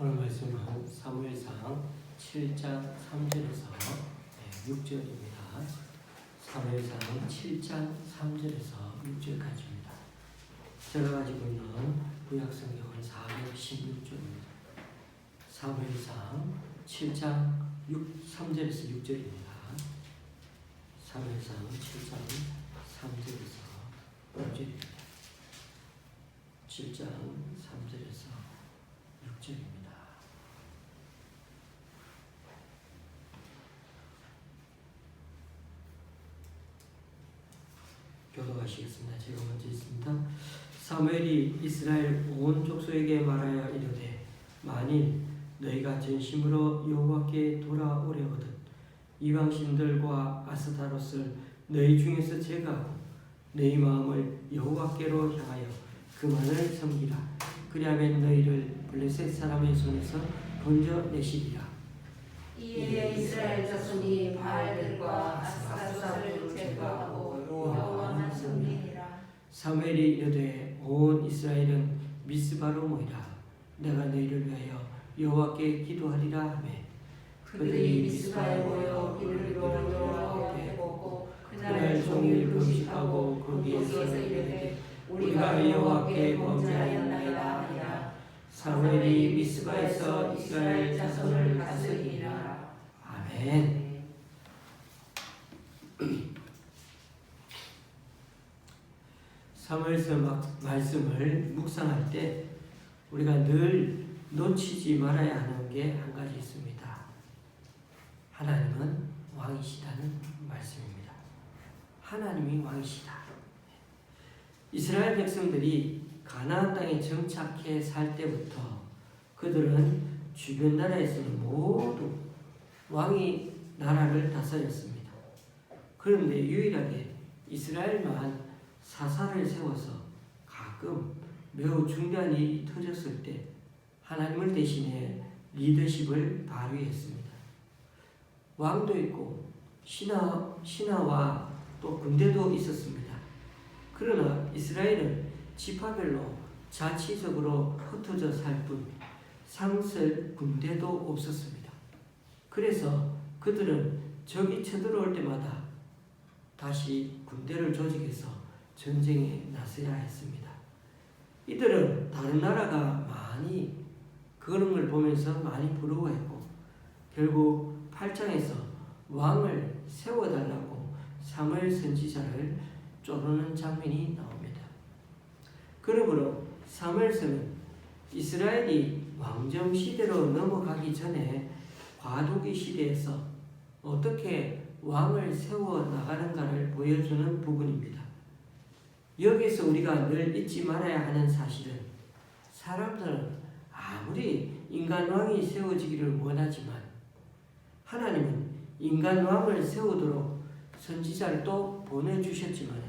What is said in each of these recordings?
오늘 말씀은 사무엘상 7장 3절에서 6절입니다. 사무엘상 7장 3절에서 6절까지입니다. 제가 가지고 있는 구약성경은 416쪽입니다. 사무엘상 7장 3절에서 6절입니다. 사무엘상 7장 3절에서 6절입니다. 7장 3절에서 6절입니다. 교독하시겠습니다. 제가 먼저 있습니다. 사무엘이 이스라엘 온 족속에게 말하여 이르되 만일 너희가 전심으로 여호와께 돌아오려거든 이방신들과 아스타롯을 너희 중에서 제거하고 너희 마음을 여호와께로 향하여 그만을 섬기라. 그리하면 너희를 블레셋 사람의 손에서 건져내시리라. 이에 이스라엘 자손이 바알들과 아스타롯을 제거하고 여호와만 섬기니라. 사무엘이 이르되 온 이스라엘은 미스바로 모이라. 내가 너희를 위하여 여호와께 기도하리라 하매 그들이 미스바에 모여 이를 여호와께 묻고 그날 종일 금식하고 거기에서 이르되 우리가 여호와께 범죄하였나이다 하니라. 사무엘이 미스바에서 이스라엘 자손을 다스리니라. 아멘. 사무엘서 말씀을 묵상할 때 우리가 늘 놓치지 말아야 하는 게 한 가지 있습니다. 하나님은 왕이시다는 말씀입니다. 하나님이 왕이시다. 이스라엘 백성들이 가나안 땅에 정착해 살 때부터 그들은 주변 나라에서는 모두 왕이 나라를 다스렸습니다. 그런데 유일하게 이스라엘만 사사를 세워서 가끔 매우 중대한 일이 터졌을 때 하나님을 대신해 리더십을 발휘했습니다. 왕도 있고 신하와 또 군대도 있었습니다. 그러나 이스라엘은 지파별로 자치적으로 흩어져 살 뿐 상설 군대도 없었습니다. 그래서 그들은 적이 쳐들어올 때마다 다시 군대를 조직해서 전쟁에 나서야 했습니다. 이들은 다른 나라가 많이 그런 걸 보면서 많이 부러워했고 결국 8장에서 왕을 세워달라고 사무엘 선지자를 쪼르는 장면이 나옵니다. 그러므로 사무엘서는 이스라엘이 왕정 시대로 넘어가기 전에 과도기 시대에서 어떻게 왕을 세워나가는가를 보여주는 부분입니다. 여기서 우리가 늘 잊지 말아야 하는 사실은 사람들은 아무리 인간 왕이 세워지기를 원하지만 하나님은 인간 왕을 세우도록 선지자를 또 보내주셨지만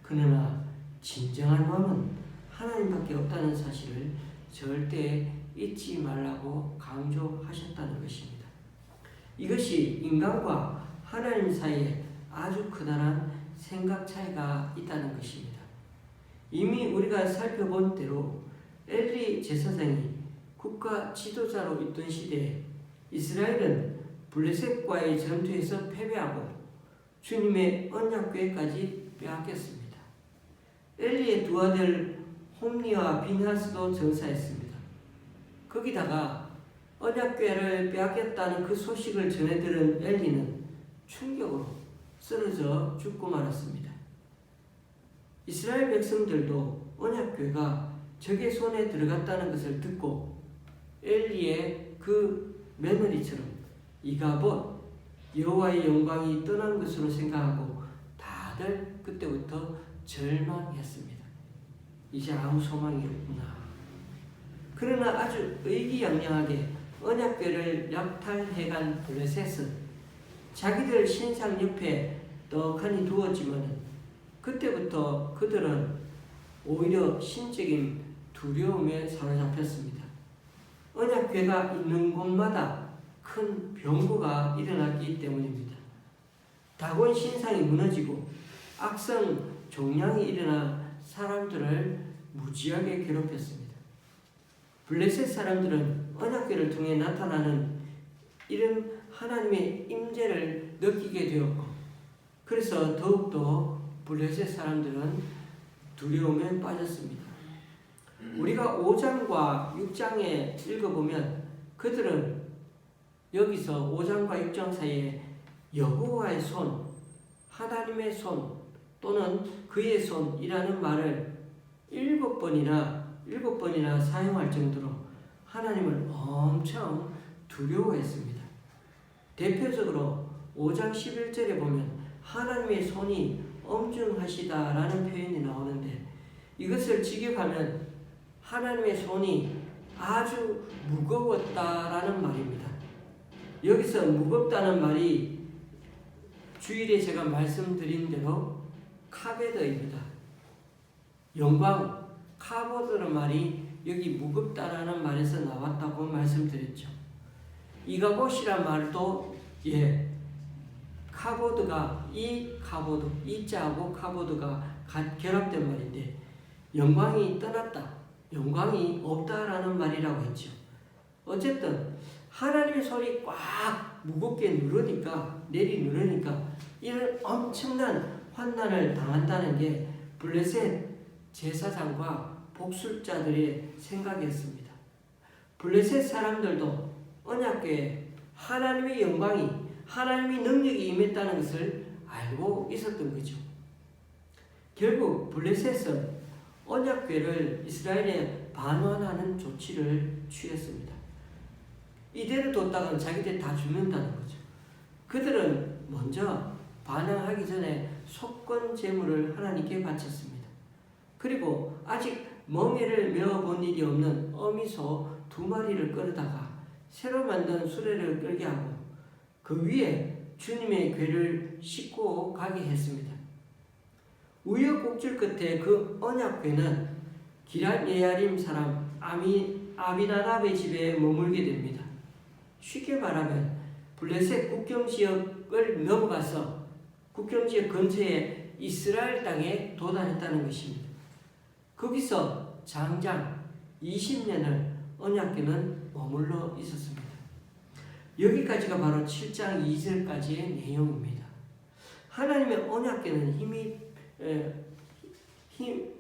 그러나 진정한 왕은 하나님밖에 없다는 사실을 절대 잊지 말라고 강조하셨다는 것입니다. 이것이 인간과 하나님 사이에 아주 크다란 생각 차이가 있다는 것입니다. 이미 우리가 살펴본 대로 엘리 제사장이 국가 지도자로 있던 시대에 이스라엘은 블레셋과의 전투에서 패배하고 주님의 언약궤까지 빼앗겼습니다. 엘리의 두 아들 홈니와 비나스도 전사했습니다. 거기다가 언약궤를 빼앗겼다는 그 소식을 전해 들은 엘리는 충격으로 쓰러져 죽고 말았습니다. 이스라엘 백성들도 언약궤가 적의 손에 들어갔다는 것을 듣고 엘리의 그 며느리처럼 이가봇 여호와의 영광이 떠난 것으로 생각하고 다들 그때부터 절망했습니다. 이제 아무 소망이 없구나. 그러나 아주 의기양양하게 언약궤를 약탈해간 블레셋은 자기들 신상 옆에 떡하니 두었지만 그때부터 그들은 오히려 신적인 두려움에 사로잡혔습니다. 언약궤가 있는 곳마다 큰 병고가 일어났기 때문입니다. 다곤 신상이 무너지고 악성 종양이 일어나 사람들을 무지하게 괴롭혔습니다. 블레셋 사람들은 언약궤를 통해 나타나는 이런 하나님의 임재를 느끼게 되었고, 그래서 더욱더 블레셋 사람들은 두려움에 빠졌습니다. 우리가 5장과 6장에 읽어보면 그들은 여기서 5장과 6장 사이에 여호와의 손, 하나님의 손 또는 그의 손이라는 말을 7번이나 사용할 정도로 하나님을 엄청 두려워했습니다. 대표적으로 5장 11절에 보면 하나님의 손이 엄중하시다라는 표현이 나오는데, 이것을 직역하면 하나님의 손이 아주 무거웠다라는 말입니다. 여기서 무겁다는 말이 주일에 제가 말씀드린 대로 카베드입니다. 영광, 카보드라는 말이 여기 무겁다라는 말에서 나왔다고 말씀드렸죠. 이가봇이란 말도 카보드가 이자하고 카보드가 결합된 말인데, 영광이 떠났다, 영광이 없다라는 말이라고 했죠. 어쨌든 하나님의 손이 꽉 무겁게 내리누르니까 이런 엄청난 환난을 당한다는 게 블레셋 제사장과 복술자들의 생각이었습니다. 블레셋 사람들도 언약궤에 하나님의 영광이, 하나님의 능력이 임했다는 것을 알고 있었던 거죠. 결국 블레셋은 언약궤를 이스라엘에 반환하는 조치를 취했습니다. 이대로 뒀다가는 자기들 다 죽는다는 거죠. 그들은 먼저 반항하기 전에 속건 제물을 하나님께 바쳤습니다. 그리고 아직 멍에를 메어본 일이 없는 어미소 2마리를 끌다가 새로 만든 수레를 끌게 하고 그 위에 주님의 궤를 싣고 가게 했습니다. 우여곡절 끝에 그 언약궤는 기럇 예아림 사람 아비나답의 집에 머물게 됩니다. 쉽게 말하면 블레셋 국경지역을 넘어가서 국경지역 근처에 이스라엘 땅에 도달했다는 것입니다. 거기서 장장 20년을 언약궤는 머물러 있었습니다. 여기까지가 바로 7장 2절까지의 내용입니다. 하나님의 언약궤는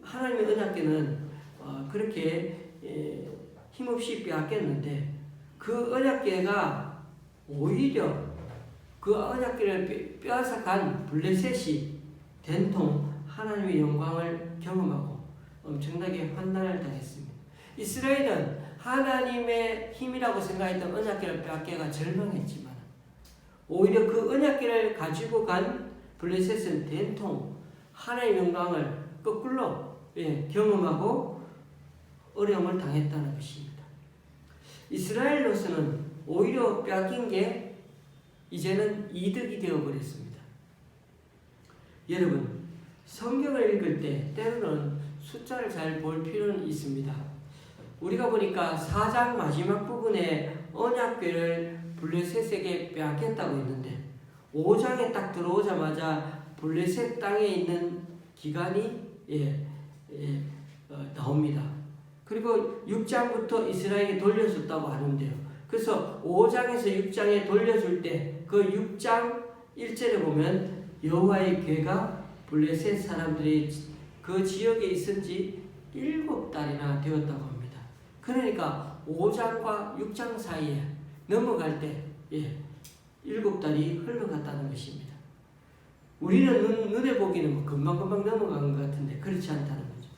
하나님의 언약궤는 그렇게 힘없이 빼앗겼는데, 그 언약궤가 오히려 그 언약궤를 빼앗아간 블레셋이 된통 하나님의 영광을 경험하고 엄청나게 환난을 당했습니다. 이스라엘은 하나님의 힘이라고 생각했던 언약궤를 빼앗겨가 절망했지만, 오히려 그 언약궤를 가지고 간 블레셋은 된통 하나님의 영광을 거꾸로 경험하고 어려움을 당했다는 것입니다. 이스라엘로서는 오히려 빼앗긴 게 이제는 이득이 되어버렸습니다. 여러분, 성경을 읽을 때 때로는 숫자를 잘 볼 필요는 있습니다. 우리가 보니까 4장 마지막 부분에 언약궤를 블레셋에게 빼앗겼다고 했는데, 5장에 딱 들어오자마자 블레셋 땅에 있는 기간이 나옵니다. 그리고 6장부터 이스라엘에게 돌려줬다고 하는데요. 그래서 5장에서 6장에 돌려줄 때 그 6장 1절에 보면 여호와의 궤가 블레셋 사람들이 그 지역에 있은 지 7달이나 되었다고 합니다. 그러니까 5장과 6장 사이에 넘어갈 때 7달이 흘러갔다는 것입니다. 우리는 눈에 보기에는 금방금방 넘어간 것 같은데 그렇지 않다는 거죠.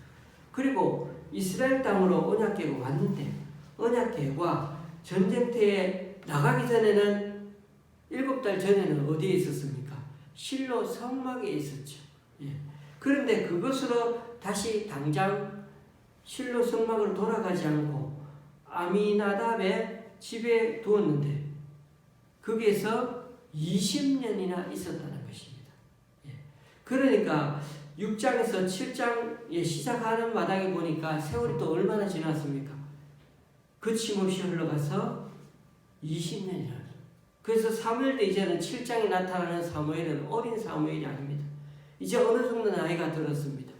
그리고 이스라엘 땅으로 언약궤가 왔는데, 언약궤가 전쟁터에 나가기 전에는 7달 전에는 어디에 있었습니까? 실로 성막에 있었죠. 그런데 그것으로 다시 당장 실로 성막으로 돌아가지 않고 아미나답의 집에 두었는데, 거기에서 20년이나 있었다는 것입니다. 그러니까 6장에서 7장에 시작하는 마당에 보니까 세월이 또 얼마나 지났습니까? 거침없이 흘러가서 20년이라. 그래서 사무엘 때 이제는 7장에 나타나는 사무엘은 어린 사무엘이 아닙니다. 이제 어느 정도 나이가 들었습니다.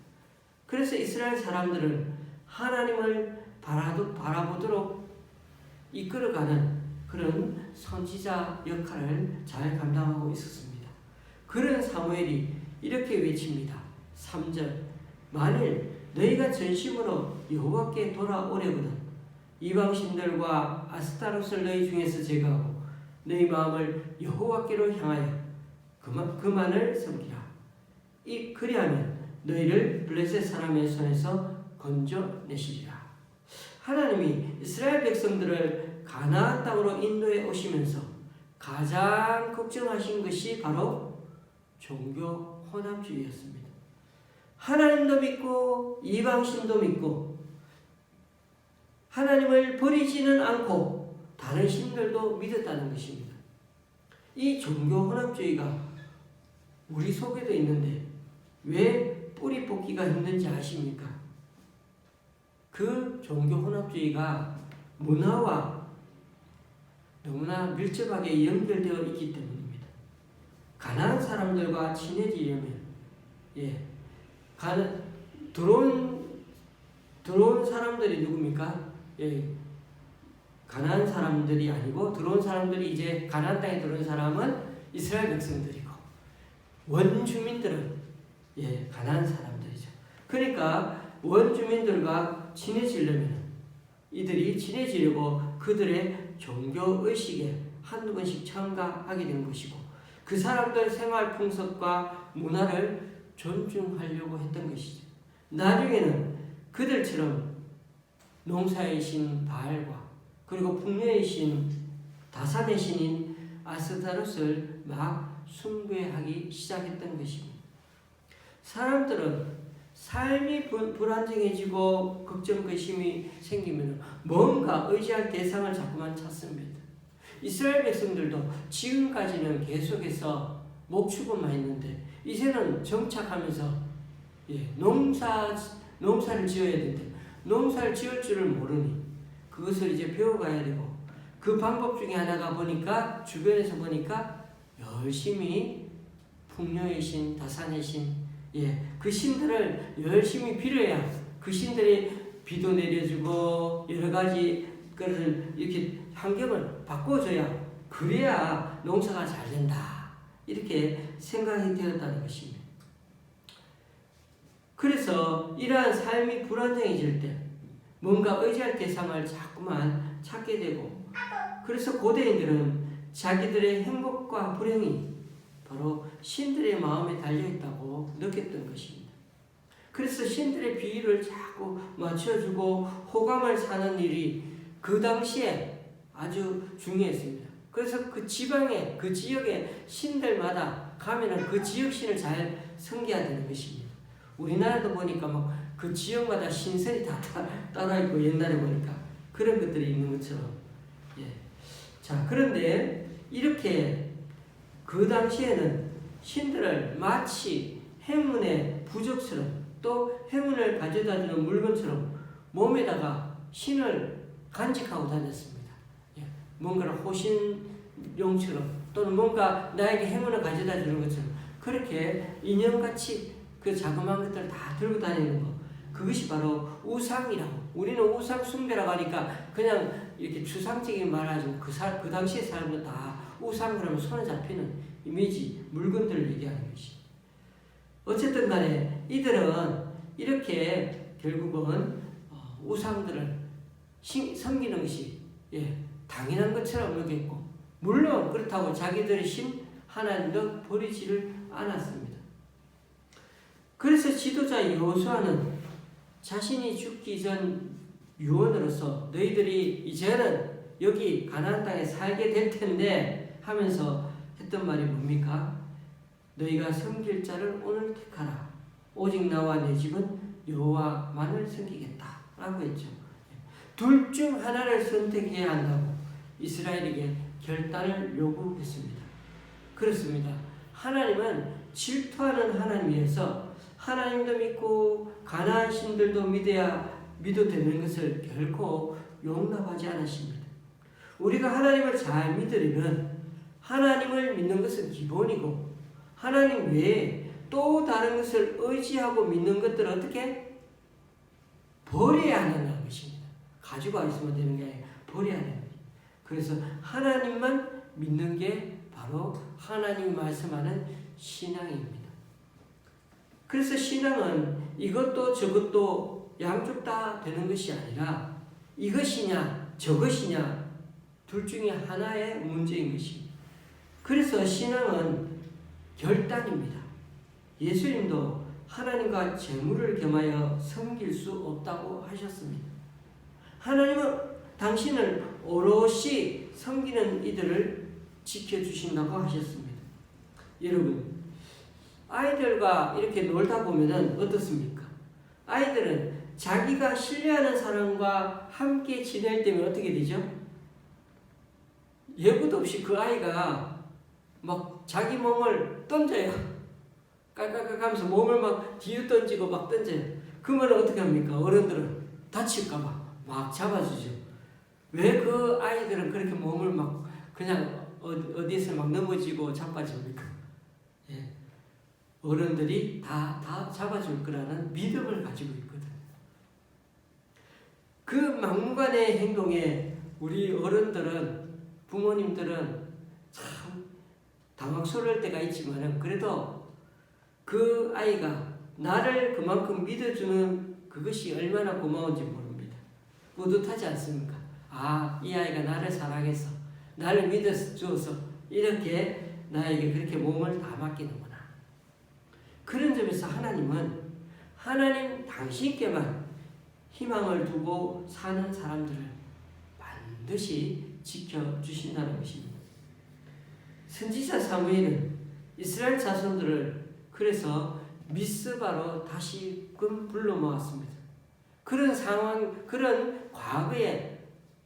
그래서 이스라엘 사람들은 하나님을 바라보도록 이끌어가는 그런 선지자 역할을 잘 감당하고 있었습니다. 그런 사무엘이 이렇게 외칩니다. 3절 만일 너희가 전심으로 여호와께 돌아오려거든 이방신들과 아스타롯을 너희 중에서 제거하고 너희 마음을 여호와께로 향하여 그만을 섬기라. 그리하면 너희를 블레셋 사람의 손에서 건져내시리라. 하나님이 이스라엘 백성들을 가나안 땅으로 인도해 오시면서 가장 걱정하신 것이 바로 종교 혼합주의였습니다. 하나님도 믿고 이방신도 믿고 하나님을 버리지는 않고 다른 신들도 믿었다는 것입니다. 이 종교 혼합주의가 우리 속에도 있는데 왜 뿌리 뽑기가 힘든지 아십니까? 그 종교 혼합주의가 문화와 너무나 밀접하게 연결되어 있기 때문입니다. 가난한 사람들과 친해지려면 들어온 사람들이 누굽니까? 가난한 사람들이 아니고 들어온 사람들이 이제 가나안 땅에 들어온 사람은 이스라엘 백성들이고 원주민들은 가난한 사람들이죠. 그러니까 원주민들과 친해지려면 이들이 친해지려고 그들의 종교의식에 한두 번씩 참가하게 된 것이고 그 사람들 생활 풍습과 문화를 존중하려고 했던 것이죠. 나중에는 그들처럼 농사의 신 바알과 그리고 풍요의 신 다산의 신인 아스타롯을 막 숭배하기 시작했던 것입니다. 사람들은 삶이 불안정해지고 걱정, 의심이 생기면 뭔가 의지할 대상을 자꾸만 찾습니다. 이스라엘 백성들도 지금까지는 계속해서 목축업만 했는데 이제는 정착하면서 농사를 지어야 되는데 농사를 지을 줄을 모르니 그것을 이제 배워가야 되고 그 방법 중에 하나가 보니까 주변에서 보니까 열심히 풍요의 신, 다산의 신 그 신들을 열심히 빌어야 그 신들이 비도 내려주고 여러 가지 것을 이렇게 환경을 바꿔줘야 그래야 농사가 잘 된다. 이렇게 생각이 되었다는 것입니다. 그래서 이러한 삶이 불안정해질 때 뭔가 의지할 대상을 자꾸만 찾게 되고 그래서 고대인들은 자기들의 행복과 불행이 바로 신들의 마음에 달려있다고 느꼈던 것입니다. 그래서 신들의 비유를 자꾸 맞춰주고 호감을 사는 일이 그 당시에 아주 중요했습니다. 그래서 그 지방에 그 지역의 신들마다 가면은 그 지역 신을 잘 섬겨야 되는 것입니다. 우리나라도 보니까 막 그 지역마다 신설이 다 따라 있고 옛날에 보니까 그런 것들이 있는 것처럼 자 그런데 이렇게 그 당시에는 신들을 마치 행운의 부적처럼 또 행운을 가져다주는 물건처럼 몸에다가 신을 간직하고 다녔습니다. 뭔가를 호신용처럼 또는 뭔가 나에게 행운을 가져다주는 것처럼 그렇게 인형같이 그 자그마한 것들을 다 들고 다니는 거 그것이 바로 우상이라고 우리는 우상 숭배라고 하니까 그냥 이렇게 추상적인 말하지만 그 당시의 사람들은 다 우상 그러면 손에 잡히는 이미지 물건들을 얘기하는 것이 어쨌든 간에 이들은 이렇게 결국은 우상들을 섬기는 것이 당연한 것처럼 여겼고 물론 그렇다고 자기들의 신 하나님도 버리지를 않았습니다. 그래서 지도자 여호수아는 자신이 죽기 전 유언으로서 너희들이 이제는 여기 가나안 땅에 살게 될 텐데 하면서 했던 말이 뭡니까? 너희가 섬길 자를 오늘 택하라. 오직 나와 내 집은 여호와만을 섬기겠다 라고 했죠. 둘 중 하나를 선택해야 한다고 이스라엘에게 결단을 요구했습니다. 그렇습니다. 하나님은 질투하는 하나님이어서 하나님도 믿고 가나안 신들도 믿어도 되는 것을 결코 용납하지 않으십니다. 우리가 하나님을 잘 믿으려면 하나님을 믿는 것은 기본이고 하나님 외에 또 다른 것을 의지하고 믿는 것들을 어떻게 버려야 한다는 것입니다. 가지고 있으면 되는 게 아니라 버려야 되는 거예요. 그래서 하나님만 믿는 게 바로 하나님이 말씀하는 신앙입니다. 그래서 신앙은 이것도 저것도 양쪽 다 되는 것이 아니라 이것이냐 저것이냐 둘 중에 하나의 문제인 것입니다. 그래서 신앙은 결단입니다. 예수님도 하나님과 재물을 겸하여 섬길 수 없다고 하셨습니다. 하나님은 당신을 오롯이 섬기는 이들을 지켜주신다고 하셨습니다. 여러분, 아이들과 이렇게 놀다 보면은 어떻습니까? 아이들은 자기가 신뢰하는 사람과 함께 지낼 때면 어떻게 되죠? 예고도 없이 그 아이가 막 자기 몸을 던져요. 깔깔깔 하면서 몸을 막 뒤로 던지고 막 던져요. 그러면 어떻게 합니까? 어른들은 다칠까봐 막 잡아주죠. 왜 그 아이들은 그렇게 몸을 막 그냥 어디서 막 넘어지고 자빠집니까? 예. 어른들이 다 잡아줄 거라는 믿음을 가지고 있거든. 그 막무가내의 행동에 우리 어른들은, 부모님들은 참 당황스러울 때가 있지만 그래도 그 아이가 나를 그만큼 믿어주는 그것이 얼마나 고마운지 모릅니다. 뿌듯하지 않습니까? 아, 이 아이가 나를 사랑해서 나를 믿어주어서 이렇게 나에게 그렇게 몸을 다 맡기는구나. 그런 점에서 하나님은 하나님 당신께만 희망을 두고 사는 사람들을 반드시 지켜주신다는 것입니다. 선지자 사무엘은 이스라엘 자손들을 그래서 미스바로 다시금 불러 모았습니다. 그런 상황, 그런 과거에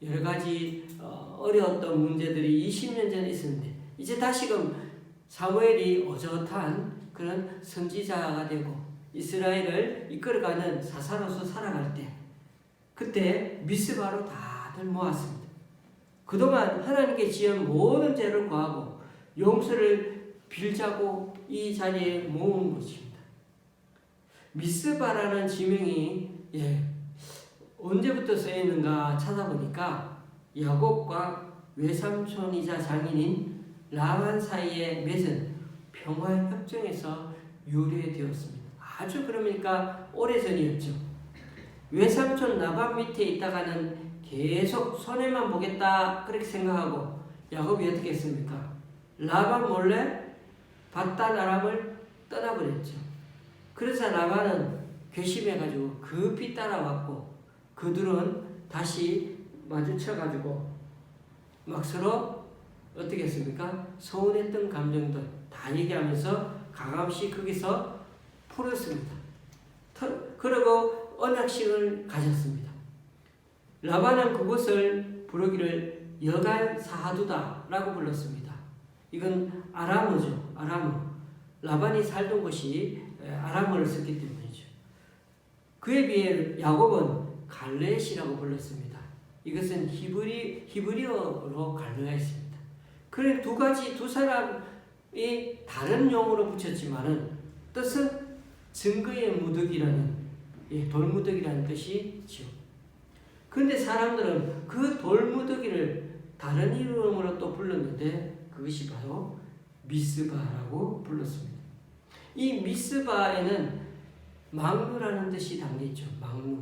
여러 가지 어려웠던 문제들이 20년 전에 있었는데 이제 다시금 사무엘이 어젓한 그런 선지자가 되고 이스라엘을 이끌어가는 사사로서 살아갈 때 그때 미스바로 다들 모았습니다. 그동안 하나님께 지은 모든 죄를 고하고 용서를 빌자고 이 자리에 모은 것입니다. 미스바라는 지명이 언제부터 쓰였는가 찾아보니까 야곱과 외삼촌이자 장인인 라반 사이에 맺은 평화협정에서 유래되었습니다. 아주 그러니까 오래전이었죠. 외삼촌 라반 밑에 있다가는 계속 손해만 보겠다 그렇게 생각하고 야곱이 어떻게 했습니까? 라반 몰래 밧단 아람을 떠나버렸죠. 그래서 라반은 괘씸해가지고 급히 따라왔고 그들은 다시 마주쳐가지고 막 서로 어떻게 했습니까? 서운했던 감정들 다 얘기하면서 가감씩 거기서 풀었습니다. 그리고 언약식을 가졌습니다. 라반은 그곳을 부르기를 여갈 사하두다라고 불렀습니다. 이건 아람어죠. 아람어. 라반이 살던 곳이 아람어를 썼기 때문이죠. 그에 비해 야곱은 갈렛이라고 불렀습니다. 이것은 히브리어로 갈르했습니다. 그래 두 사람이 다른 용어로 붙였지만은 뜻은 증거의 무더기라는 돌무더기라는 뜻이죠. 그런데 사람들은 그 돌무더기를 다른 이름으로 또 불렀는데 그것이 바로 미스바라고 불렀습니다. 이 미스바에는 망루라는 뜻이 담겨있죠. 망루.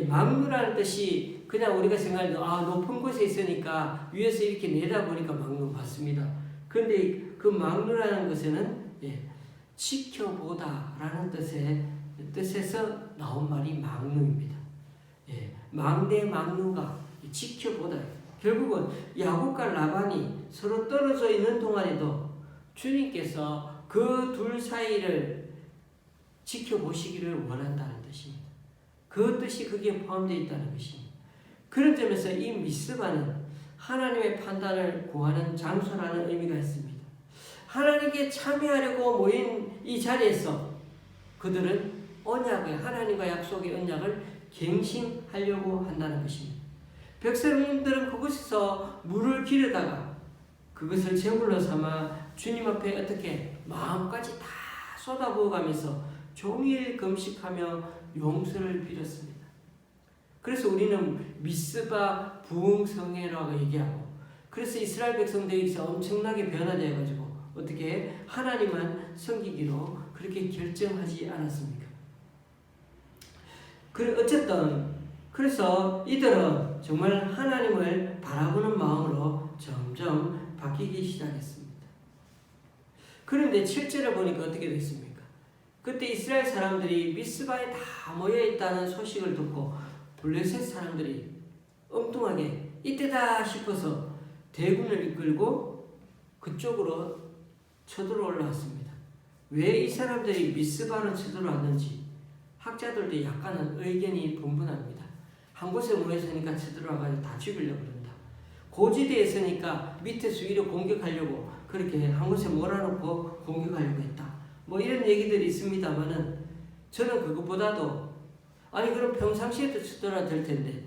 망루라는 뜻이 그냥 우리가 생각해도 높은 곳에 있으니까 위에서 이렇게 내다보니까 망루 맞습니다. 그런데 그 망루라는 것에는 지켜보다라는 뜻에서 나온 말이 망루입니다. 망대 망루가 지켜보다. 결국은 야곱과 라반이 서로 떨어져 있는 동안에도 주님께서 그 둘 사이를 지켜보시기를 원한다는 뜻입니다. 그 뜻이 거기에 포함되어 있다는 것입니다. 그런 점에서 이 미스바는 하나님의 판단을 구하는 장소라는 의미가 있습니다. 하나님께 참여하려고 모인 이 자리에서 그들은 언약의 하나님과 약속의 언약을 갱신하려고 한다는 것입니다. 백성들은 그곳에서 물을 기르다가 그것을 제물로 삼아 주님 앞에 어떻게 마음까지 다 쏟아부어가면서 종일 금식하며 용서를 빌었습니다. 그래서 우리는 미스바 부흥성회라고 얘기하고, 그래서 이스라엘 백성들이 엄청나게 변화되어가지고 어떻게 하나님만 섬기기로 그렇게 결정하지 않았습니까? 어쨌든 그래서 이들은 정말 하나님을 바라보는 마음으로 점점 바뀌기 시작했습니다. 그런데 7절을 보니까 어떻게 됐습니까? 그때 이스라엘 사람들이 미스바에 다 모여있다는 소식을 듣고 블레셋 사람들이 엉뚱하게 이때다 싶어서 대군을 이끌고 그쪽으로 쳐들어 올라왔습니다. 왜 이 사람들이 미스바로 쳐들어왔는지 학자들도 약간은 의견이 분분합니다. 한 곳에 모였으니까 쳐들어와가지고 다 죽이려고 그런다. 고지대에 있으니까 밑에서 위로 공격하려고 그렇게 한 곳에 몰아놓고 공격하려고 했다. 뭐 이런 얘기들이 있습니다만은 저는 그것보다도, 아니 그럼 평상시에도 쳐들어야 될 텐데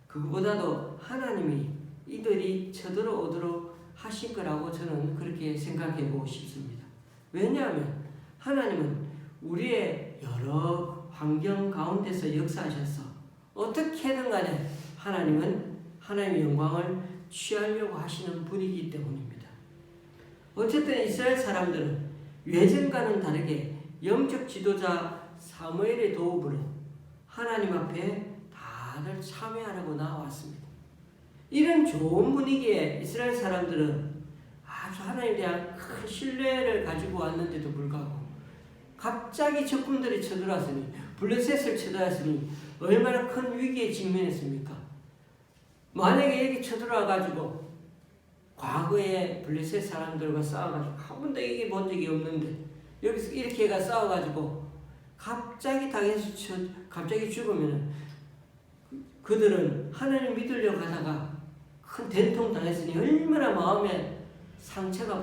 그것보다도 하나님이 이들이 쳐들어오도록 하신 거라고 저는 그렇게 생각해 보고 싶습니다. 왜냐하면 하나님은 우리의 여러 환경 가운데서 역사하셔서 어떻게든 간에 하나님은 하나님의 영광을 취하려고 하시는 분이기 때문입니다. 어쨌든 이스라엘 사람들은 외전과는 다르게 영적 지도자 사무엘의 도움으로 하나님 앞에 다들 참여하려고 나왔습니다. 이런 좋은 분위기에 이스라엘 사람들은 아주 하나님에 대한 큰 신뢰를 가지고 왔는데도 불구하고 갑자기 적군들이 쳐들어왔으니, 블레셋을 쳐들어왔으니 얼마나 큰 위기에 직면했습니까? 만약에 여기 쳐들어와가지고 과거에 블레셋 사람들과 싸워가지고 한 번도 이겨본 적이 없는데 여기서 이렇게 해가 싸워가지고 갑자기 당해서 갑자기 죽으면 그들은 하나님 믿으려고 하다가 큰 된통 당했으니 얼마나 마음에 상처가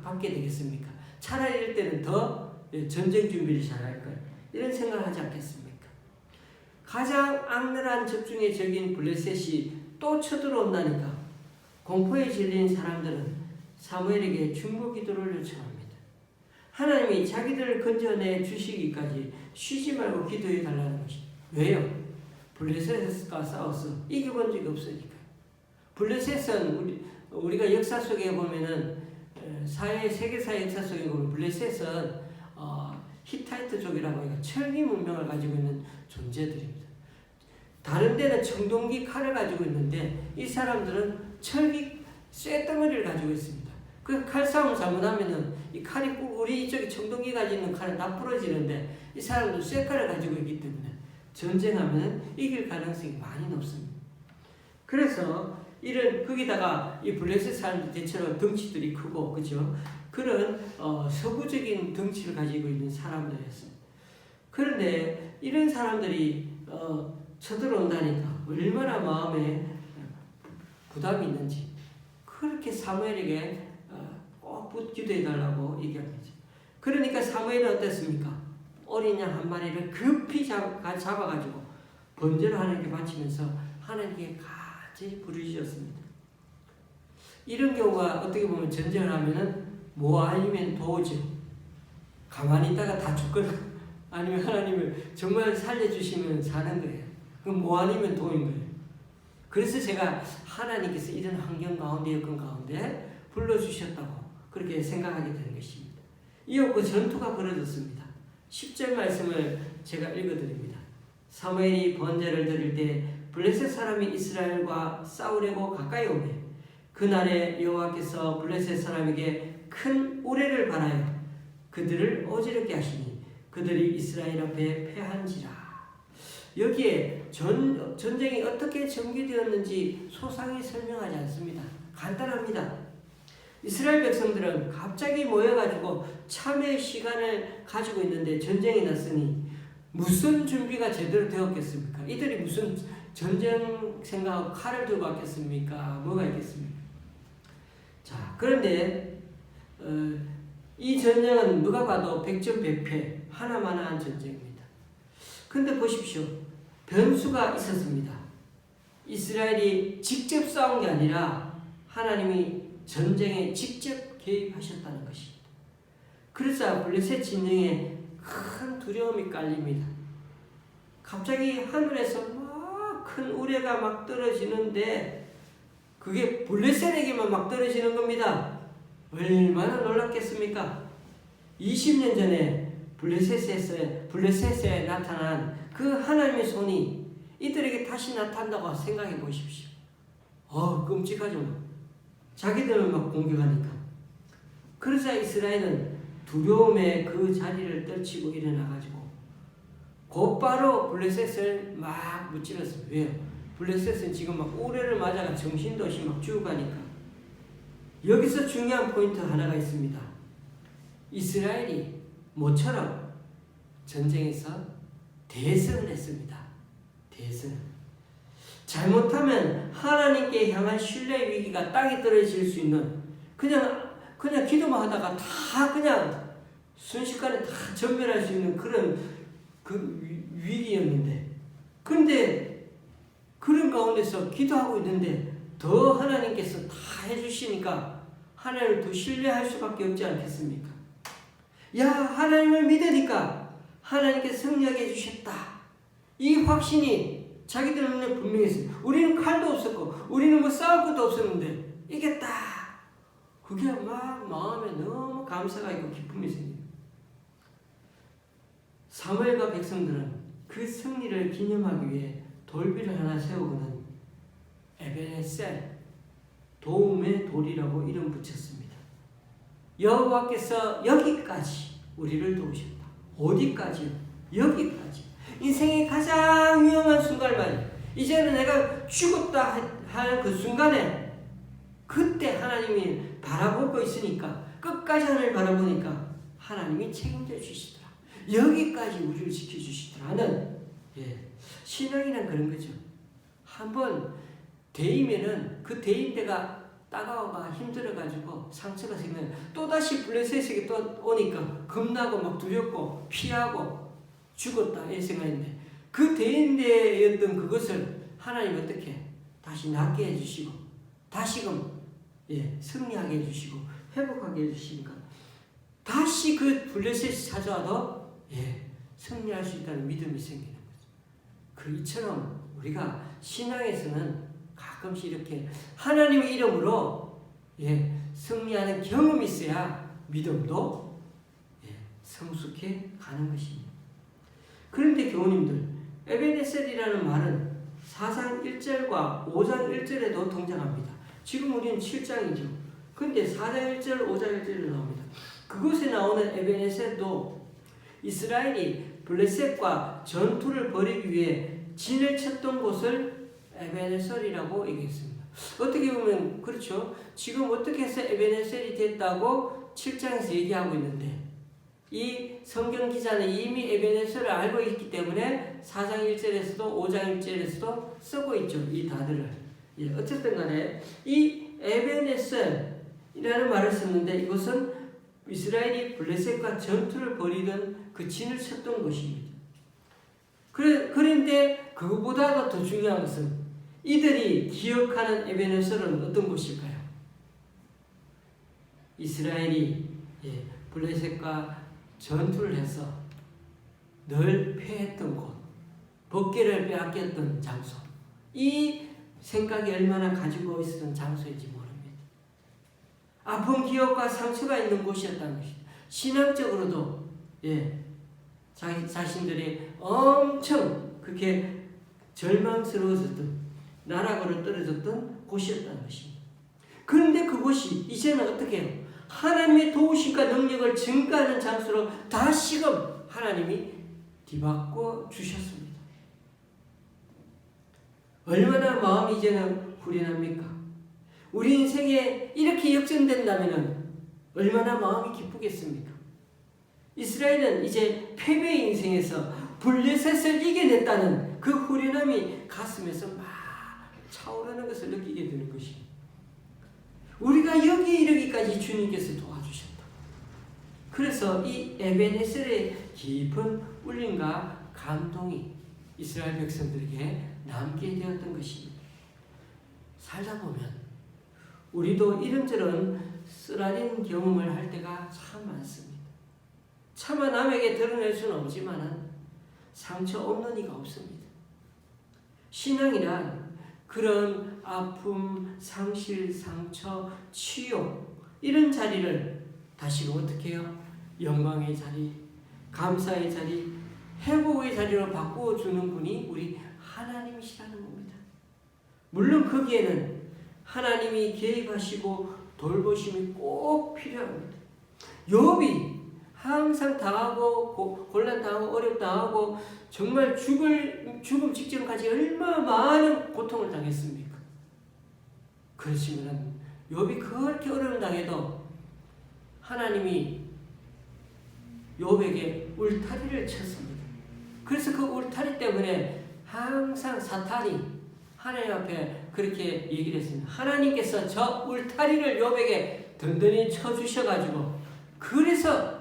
받게 되겠습니까? 차라리 이럴 때는 더 전쟁 준비를 잘할 거예요. 이런 생각을 하지 않겠습니까? 가장 악랄한 적중의 적인 블레셋이 또 쳐들어온다니까 공포에 질린 사람들은 사무엘에게 중보 기도를 요청합니다. 하나님이 자기들을 건져내 주시기까지 쉬지 말고 기도해 달라는 것이. 왜요? 블레셋과 싸워서 이겨본 적이 없으니까요. 블레셋은 우리가 역사 속에 보면은 세계사의 역사 속에 보면 블레셋은 히타이트족이라고 해서 철기 문명을 가지고 있는 존재들입니다. 다른 데는 청동기 칼을 가지고 있는데 이 사람들은 철기 쇠덩어리를 가지고 있습니다. 그 칼싸움 잘못하면은 이 칼이 우리 이쪽에 청동기 가지고 있는 칼은 다 부러지는데 이 사람들은 쇠칼을 가지고 있기 때문에 전쟁하면 이길 가능성이 많이 높습니다. 그래서 거기다가 이 블레셋 사람들 대체로 덩치들이 크고, 그죠? 그런 서구적인 덩치를 가지고 있는 사람들이었습니다. 그런데 이런 사람들이 쳐들어온다니까 얼마나 마음에 부담이 있는지 그렇게 사무엘에게 꼭 기도해달라고 얘기합니다. 그러니까 사무엘은 어땠습니까? 어린 양 한 마리를 급히 잡아가지고 번제를 하나님께 바치면서 하나님께 간절히 부르짖었습니다. 이런 경우가 어떻게 보면 전쟁을 하면은 뭐 아니면 도죠. 가만히 있다가 다 죽거나 아니면 하나님을 정말 살려주시면 사는 거예요. 그럼 뭐 아니면 도인 거예요. 그래서 제가 하나님께서 이런 환경 가운데 여건 가운데 불러주셨다고 그렇게 생각하게 되는 것입니다. 이었고 전투가 벌어졌습니다. 10절 말씀을 제가 읽어드립니다. 사무엘이 번제를 드릴 때 블레셋 사람이 이스라엘과 싸우려고 가까이 오매 그날에 여호와께서 블레셋 사람에게 큰 우레를 발하여 그들을 어지럽게 하시니 그들이 이스라엘 앞에 패한지라. 여기에 전쟁이 어떻게 전개되었는지 소상히 설명하지 않습니다. 간단합니다. 이스라엘 백성들은 갑자기 모여가지고 참회의 시간을 가지고 있는데 전쟁이 났으니 무슨 준비가 제대로 되었겠습니까? 이들이 무슨 전쟁 생각하고 칼을 들고 왔겠습니까? 뭐가 있겠습니까? 자, 그런데 이 전쟁은 누가 봐도 백전백패 하나만한 전쟁입니다. 근데 보십시오. 변수가 있었습니다. 이스라엘이 직접 싸운 게 아니라 하나님이 전쟁에 직접 개입하셨다는 것입니다. 그래서 블레셋 진영에 큰 두려움이 깔립니다. 갑자기 하늘에서 막 큰 우레가 막 떨어지는데 그게 블레셋에게만 막 떨어지는 겁니다. 얼마나 놀랐겠습니까? 20년 전에 블레셋에 나타난 그 하나님의 손이 이들에게 다시 나타난다고 생각해 보십시오. 끔찍하죠. 자기들은 막 공격하니까. 그러자 이스라엘은 두려움에 그 자리를 떨치고 일어나가지고 곧바로 블레셋을 막 무찔렀어요. 왜요? 블레셋은 지금 막 우레를 맞아가 정신도 없이 막 죽어가니까. 여기서 중요한 포인트 하나가 있습니다. 이스라엘이 모처럼 전쟁에서 대승을 했습니다. 대승. 잘못하면 하나님께 향한 신뢰 위기가 땅에 떨어질 수 있는 그냥 기도만 하다가 다 그냥 순식간에 다 전멸할 수 있는 그런 그 위기였는데, 그런데 그런 가운데서 기도하고 있는데 더 하나님께서 다 해주시니까 하나님을 더 신뢰할 수밖에 없지 않겠습니까? 야, 하나님을 믿으니까 하나님께서 승리하게 해주셨다. 이 확신이 자기들 눈에 분명했어요. 우리는 칼도 없었고 우리는 뭐 싸울 것도 없었는데 이겼다. 그게 막 마음에 너무 감사가 있고 기쁨이 생겨요. 사무엘과 백성들은 그 승리를 기념하기 위해 돌비를 하나 세우고는 에베네셀, 도움의 돌이라고 이름 붙였습니다. 여호와께서 여기까지 우리를 도우셨다. 어디까지요? 여기까지. 인생의 가장 위험한 순간을 말이에요. 이제는 내가 죽었다 하는 그 순간에 그때 하나님이 바라보고 있으니까 끝까지 하나님을 바라보니까 하나님이 책임져 주시더라. 여기까지 우리를 지켜주시더라는 신앙이란 그런 거죠. 한번 데이면은 그 데인데가 따가워가 힘들어가지고 상처가 생겨요. 또다시 블레셋에게 또 오니까 겁나고 막 두렵고 피하고 죽었다 이 생각인데 그 대인대였던 그것을 하나님 어떻게 다시 낫게 해주시고 다시금 승리하게 해주시고 회복하게 해주시니까 다시 그 블레셋이 찾아와도 승리할 수 있다는 믿음이 생기는 거죠. 그 이처럼 우리가 신앙에서는 가끔씩 이렇게 하나님의 이름으로 승리하는 경험이 있어야 믿음도 성숙해 가는 것입니다. 그런데 교우님들, 에베네셀이라는 말은 4장 1절과 5장 1절에도 등장합니다. 지금 우리는 7장이죠. 그런데 4장 1절, 5장 1절에 나옵니다. 그곳에 나오는 에베네셀도 이스라엘이 블레셋과 전투를 벌이기 위해 진을 쳤던 곳을 에베네셀이라고 얘기했습니다. 어떻게 보면 그렇죠. 지금 어떻게 해서 에베네셀이 됐다고 7장에서 얘기하고 있는데 이 성경 기자는 이미 에베네셀을 알고 있기 때문에 4장 1절에서도 5장 1절에서도 쓰고 있죠. 이 단어를. 어쨌든 간에 이 에베네셀이라는 말을 썼는데 이것은 이스라엘이 블레셋과 전투를 벌이던 그 진을 쳤던 곳입니다. 그런데 그것보다도 더 중요한 것은 이들이 기억하는 에베네셀은 어떤 곳일까요? 이스라엘이 블레셋과 전투를 해서 늘 패했던 곳, 법궤를 빼앗겼던 장소, 이 생각이 얼마나 가지고 있었던 장소인지 모릅니다. 아픈 기억과 상처가 있는 곳이었다는 것입니다. 신앙적으로도 자신들이 엄청 그렇게 절망스러워졌던 나락으로 떨어졌던 곳이었다는 것입니다. 그런데 그곳이 이제는 어떻게 해요? 하나님의 도우심과 능력을 증가하는 장소로 다시금 하나님이 뒤바꿔 주셨습니다. 얼마나 마음이 이제는 후련합니까? 우리 인생에 이렇게 역전된다면 얼마나 마음이 기쁘겠습니까? 이스라엘은 이제 패배의 인생에서 블레셋을 이겨냈다는 그 후련함이 가슴에서 막 차오르는 것을 느끼게 되는 것입니다. 우리가 여기 이르기까지 주님께서 도와주셨다. 그래서 이 에베네셀의 깊은 울림과 감동이 이스라엘 백성들에게 남게 되었던 것입니다. 살다 보면 우리도 이런저런 쓰라린 경험을 할 때가 참 많습니다. 차마 남에게 드러낼 수는 없지만 상처 없는 이가 없습니다. 신앙이란 그런 아픔, 상실, 상처, 치유 이런 자리를 다시금 어떻게 해요? 영광의 자리, 감사의 자리, 회복의 자리로 바꾸어 주는 분이 우리 하나님이시라는 겁니다. 물론 거기에는 하나님이 개입하시고 돌보심이 꼭 필요합니다. 욥이 항상 당하고 곤란 당하고 어렵 당하고 정말 죽음 직전까지 얼마나 많은 고통을 당했습니까? 그렇지만 욥이 그렇게 어려움을 당해도 하나님이 욥에게 울타리를 쳤습니다. 그래서 그 울타리 때문에 항상 사탄이 하나님 앞에 그렇게 얘기를 했습니다. 하나님께서 저 울타리를 욥에게 든든히 쳐주셔가지고 그래서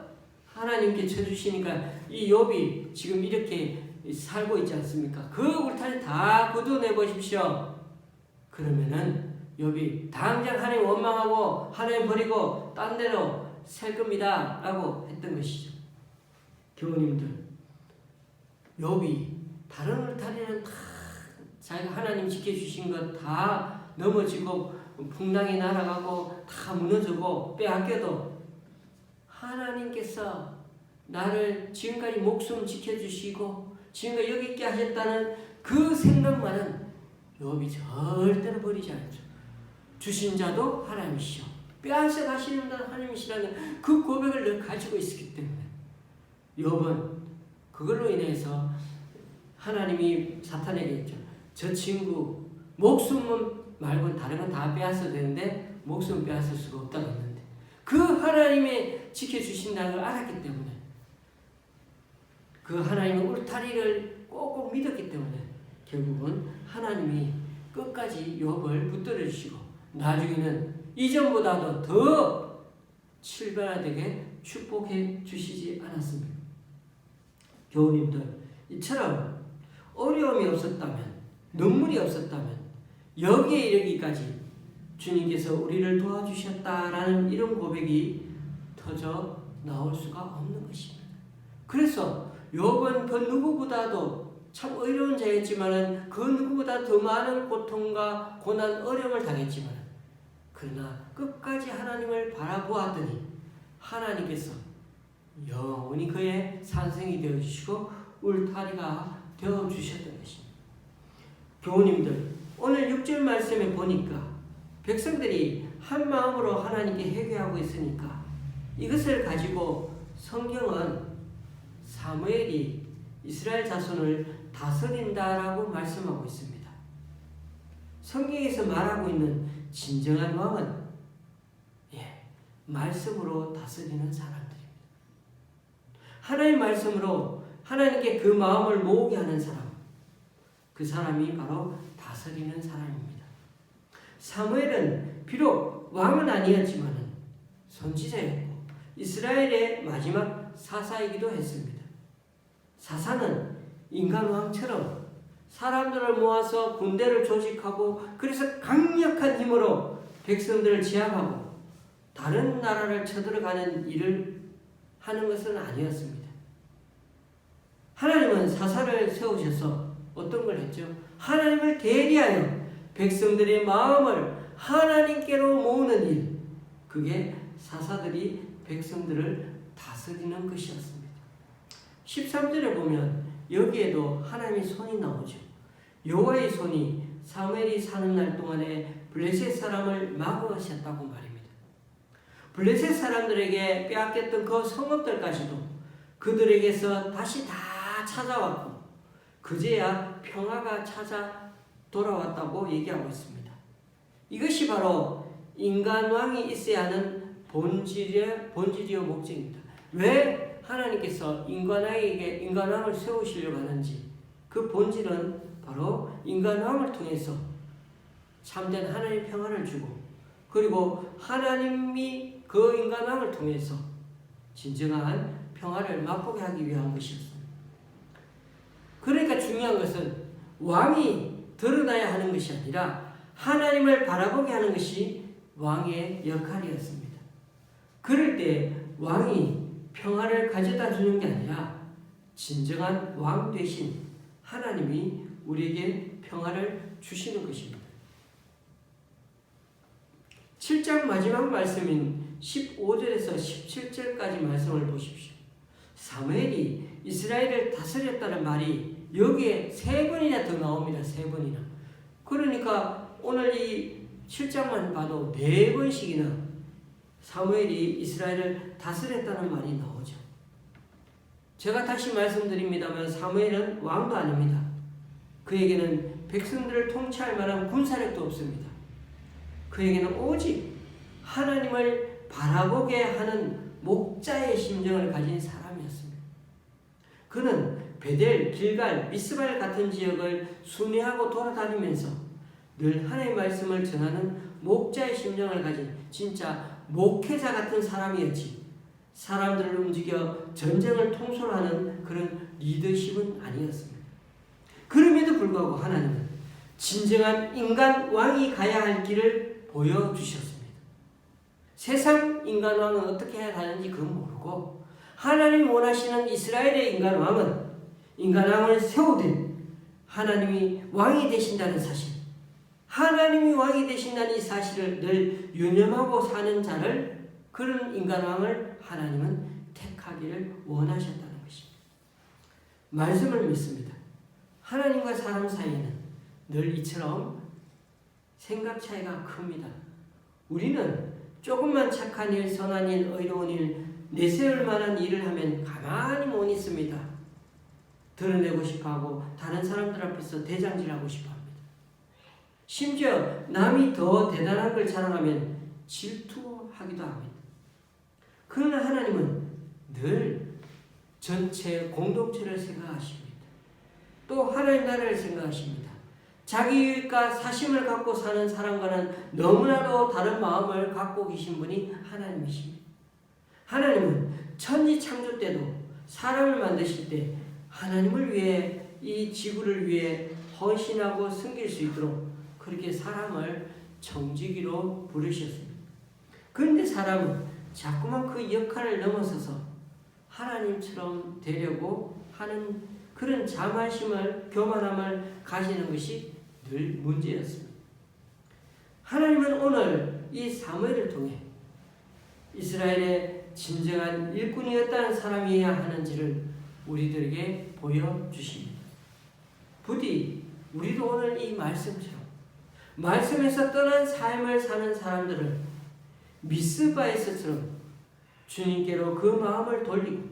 하나님께 쳐주시니까 이 욥이 지금 이렇게 살고 있지 않습니까? 그 울타리 다 걷어내 보십시오. 그러면은 욥이 당장 하나님 원망하고 하나님 버리고 딴 데로 살 겁니다 라고 했던 것이죠. 교우님들, 욥이 다른 울타리는 다 자기가 하나님 지켜주신 것 다 넘어지고 풍랑이 날아가고 다 무너지고 빼앗겨도 하나님께서 나를 지금까지 목숨 지켜주시고 지금까지 여기 있게 하셨다는 그 생각만은 욥이 절대로 버리지 않죠. 주신 자도 하나님이시오, 빼앗아 가시는 자도 하나님이시라는 그 고백을 늘 가지고 있었기 때문에 욥은 그걸로 인해서 하나님이 사탄에게 했죠. 저 친구 목숨은 말고 다른 건 다 빼앗아도 되는데 목숨은 빼앗을 수가 없다고 했는데 그 하나님이 지켜주신다는 걸 알았기 때문에 그 하나님의 울타리를 꼭꼭 믿었기 때문에 결국은 하나님이 끝까지 욥을 붙들어 주시고 나중에는 이전보다도 더 칠변화되게 축복해 주시지 않았습니까? 교우님들, 이처럼 어려움이 없었다면, 눈물이 없었다면 여기에 이르기까지 주님께서 우리를 도와주셨다라는 이런 고백이 터져 나올 수가 없는 것입니다. 그래서 욥은 그 누구보다도 참 어려운 자였지만 그 누구보다 더 많은 고통과 고난, 어려움을 당했지만 그러나 끝까지 하나님을 바라보았더니 하나님께서 영원히 그의 산성이 되어주시고 울타리가 되어주셨던 것입니다. 교우님들, 오늘 6절 말씀에 보니까 백성들이 한 마음으로 하나님께 회개하고 있으니까 이것을 가지고 성경은 사무엘이 이스라엘 자손을 다스린다라고 말씀하고 있습니다. 성경에서 말하고 있는 진정한 왕은 말씀으로 다스리는 사람들입니다. 하나님의 말씀으로 하나님께 그 마음을 모으게 하는 사람, 그 사람이 바로 다스리는 사람입니다. 사무엘은 비록 왕은 아니었지만 선지자였고 이스라엘의 마지막 사사이기도 했습니다. 사사는 인간 왕처럼 사람들을 모아서 군대를 조직하고 그래서 강력한 힘으로 백성들을 제압하고 다른 나라를 쳐들어가는 일을 하는 것은 아니었습니다. 하나님은 사사를 세우셔서 어떤 걸 했죠? 하나님을 대리하여 백성들의 마음을 하나님께로 모으는 일, 그게 사사들이 백성들을 다스리는 것이었습니다. 13절에 보면 여기에도 하나님의 손이 나오죠. 여호와의 손이 사무엘이 사는 날 동안에 블레셋 사람을 막으셨다고 말입니다. 블레셋 사람들에게 빼앗겼던 그 성읍들까지도 그들에게서 다시 다 찾아왔고 그제야 평화가 찾아 돌아왔다고 얘기하고 있습니다. 이것이 바로 인간 왕이 있어야 하는 본질이요 목적입니다. 왜 하나님께서 인간 왕을 세우시려고 하는지 그 본질은 바로 인간 왕을 통해서 참된 하나님의 평화를 주고 그리고 하나님이 그 인간 왕을 통해서 진정한 평화를 맛보게 하기 위한 것이었습니다. 그러니까 중요한 것은 왕이 드러나야 하는 것이 아니라 하나님을 바라보게 하는 것이 왕의 역할이었습니다. 그럴 때 왕이 평화를 가져다 주는 게 아니라 진정한 왕 대신 하나님이 우리에게 평화를 주시는 것입니다. 7장 마지막 말씀인 15절에서 17절까지 말씀을 보십시오. 사무엘이 이스라엘을 다스렸다는 말이 여기에 3번이나 더 나옵니다. 3번이나. 그러니까 오늘 이 7장만 봐도 4번씩이나 사무엘이 이스라엘을 다스렸다는 말이 나오죠. 제가 다시 말씀드립니다만 사무엘은 왕도 아닙니다. 그에게는 백성들을 통치할 만한 군사력도 없습니다. 그에게는 오직 하나님을 바라보게 하는 목자의 심정을 가진 사람이었습니다. 그는 베델, 길갈, 미스발 같은 지역을 순회하고 돌아다니면서 늘 하나님의 말씀을 전하는 목자의 심정을 가진 진짜 목회자 같은 사람이었지, 사람들을 움직여 전쟁을 통솔하는 그런 리더십은 아니었습니다. 그럼에도 불구하고 하나님은 진정한 인간 왕이 가야 할 길을 보여주셨습니다. 세상 인간 왕은 어떻게 해야 하는지 그건 모르고 하나님 원하시는 이스라엘의 인간 왕은 인간 왕을 세우듯 하나님이 왕이 되신다는 사실, 하나님이 왕이 되신다는 이 사실을 늘 유념하고 사는 자를, 그런 인간 왕을 하나님은 택하기를 원하셨다는 것입니다. 말씀을 믿습니다. 하나님과 사람 사이에는 늘 이처럼 생각 차이가 큽니다. 우리는 조금만 착한 일, 선한 일, 의로운 일, 내세울 만한 일을 하면 가만히 못 있습니다. 드러내고 싶어하고 다른 사람들 앞에서 대장질하고 싶어합니다. 심지어 남이 더 대단한 걸 자랑하면 질투하기도 합니다. 그러나 하나님은 늘 전체 공동체를 생각하십니다. 또 하나님 나라를 생각하십니다. 자기 유익과 사심을 갖고 사는 사람과는 너무나도 다른 마음을 갖고 계신 분이 하나님이십니다. 하나님은 천지 창조 때도 사람을 만드실 때 하나님을 위해, 이 지구를 위해 헌신하고 섬길 수 있도록 그렇게 사람을 청지기로 부르셨습니다. 그런데 사람은 자꾸만 그 역할을 넘어서서 하나님처럼 되려고 하는 그런 자만심을, 교만함을 가지는 것이 늘 문제였습니다. 하나님은 오늘 이 사무엘을 통해 이스라엘의 진정한 일꾼이 어떠한 사람이어야 하는지를 우리들에게 보여주십니다. 부디 우리도 오늘 이 말씀처럼 말씀에서 떠난 삶을 사는 사람들을 미스바에서처럼 주님께로 그 마음을 돌리고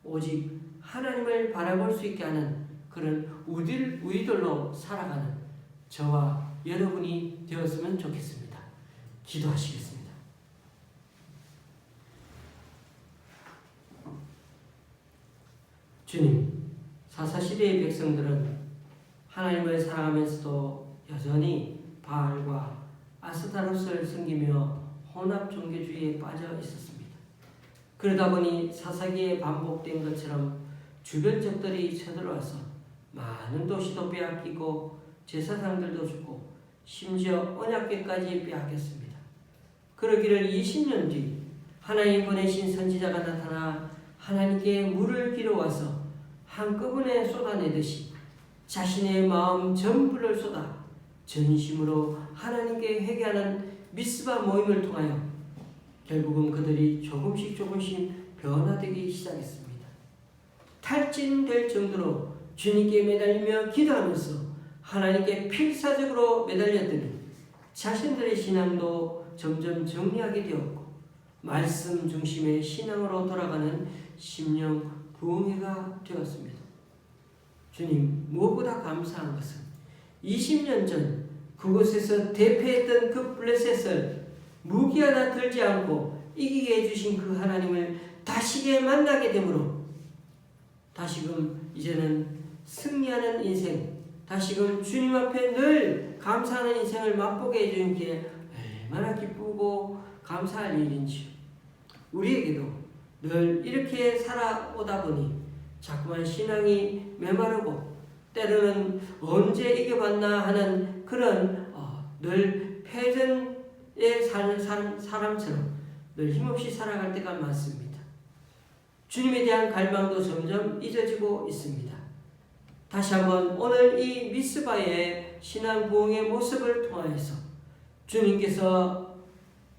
오직 하나님을 바라볼 수 있게 하는 그런 우리들로 살아가는 저와 여러분이 되었으면 좋겠습니다. 기도하시겠습니다. 주님, 사사시대의 백성들은 하나님을 사랑하면서도 여전히 바알과 아스타로스를 섬기며 혼합 종교주의에 빠져 있었습니다. 그러다 보니 사사기에 반복된 것처럼 주변 적들이 쳐들어와서 많은 도시도 빼앗기고 제사장들도 죽고 심지어 언약궤까지 빼앗겼습니다. 그러기를 20년 뒤 하나님 보내신 선지자가 나타나 하나님께 물을 길어와서 한꺼번에 쏟아내듯이 자신의 마음 전부를 쏟아 전심으로 하나님께 회개하는 미스바 모임을 통하여 결국은 그들이 조금씩 변화되기 시작했습니다. 탈진될 정도로 주님께 매달리며 기도하면서 하나님께 필사적으로 매달렸더니 자신들의 신앙도 점점 정리하게 되었고 말씀 중심의 신앙으로 돌아가는 심령 부흥회가 되었습니다. 주님, 무엇보다 감사한 것은 20년 전 그곳에서 대패했던 그 블레셋을 무기 하나 들지 않고 이기게 해주신 그 하나님을 다시게 만나게 되므로 다시금 이제는 승리하는 인생, 다시금 주님 앞에 늘 감사하는 인생을 맛보게 해주신 게 얼마나 기쁘고 감사할 일인지 우리에게도 늘 이렇게 살아오다 보니 자꾸만 신앙이 메마르고 때로는 언제 이겨봤나 하는 그런 늘 패전에 사는 사람처럼 늘 힘없이 살아갈 때가 많습니다. 주님에 대한 갈망도 점점 잊어지고 있습니다. 다시 한번 오늘 이 미스바의 신앙 부흥의 모습을 통하여서 주님께서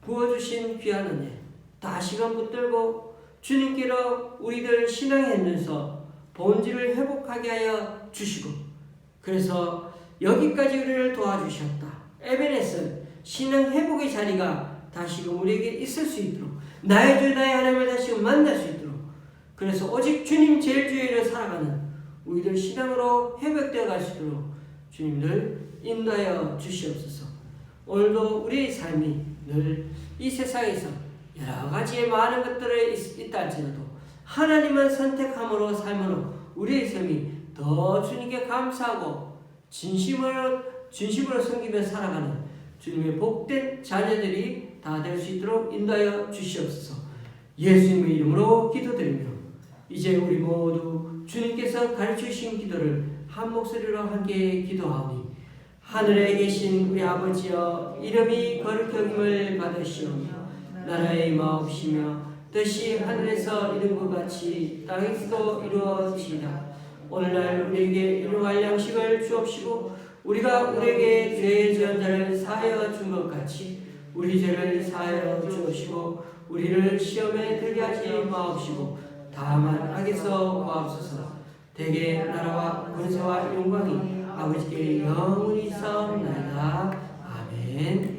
부어주신 귀한 은혜 다시금 붙들고 주님께로 우리들 신앙의 현면서 본질을 회복하게 하여 주시고 그래서 여기까지 우리를 도와주셨다. 에베네스 신앙 회복의 자리가 다시금 우리에게 있을 수 있도록 나의 주 나의 하나님을 다시금 만날 수 있도록 그래서 오직 주님 제일 주의를 살아가는 우리들 신앙으로 회복되어 갈 수 있도록 주님들 인도하여 주시옵소서. 오늘도 우리의 삶이 늘 이 세상에서 여러 가지의 많은 것들이 있다 할지라도 하나님만 선택함으로 삶으로 우리의 삶이 더 주님께 감사하고 진심으로 섬기며 살아가는 주님의 복된 자녀들이 다 될 수 있도록 인도하여 주시옵소서. 예수님의 이름으로 기도드리며 이제 우리 모두 주님께서 가르치신 기도를 한 목소리로 함께 기도하오니 하늘에 계신 우리 아버지여 이름이 거룩히 여김을 받으시오며 나라의 마옵시며 뜻이 하늘에서 이룬 것 같이 땅에서도 이루어지이다. 오늘날 우리에게 일용할 양식을 주옵시고 우리가 우리에게 죄 지은 자를 사하여 준 것 같이 우리 죄를 사하여 주옵시고 우리를 시험에 들게 하지 마옵시고 다만 악에서 구하옵소서. 대개 나라와 권세와 영광이 아버지께 영원히 있사옵나이다. 아멘.